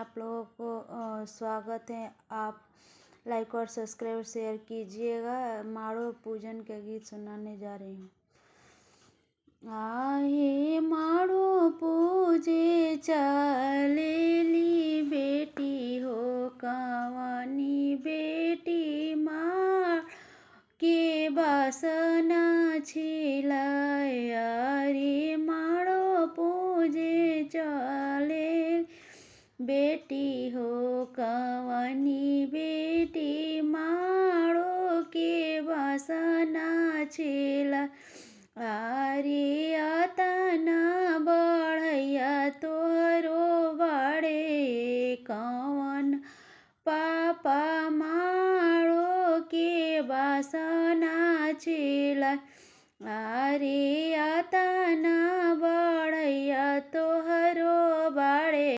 आप लोगों को स्वागत है। आप लाइक और सब्सक्राइब शेयर कीजिएगा। माड़ो पूजन के गीत सुनाने जा रही हूँ। आहे माड़ो पूजे चलेली बेटी हो कवानी बेटी माँ के बासना छिलाया रे माड़ो पूजे चले बेटी हो कवानी बेटी माड़ो के बासना छिला आरे आतना बढ़ैया तोहरो बाड़े कवन पापा माड़ो के बासना छिला आरे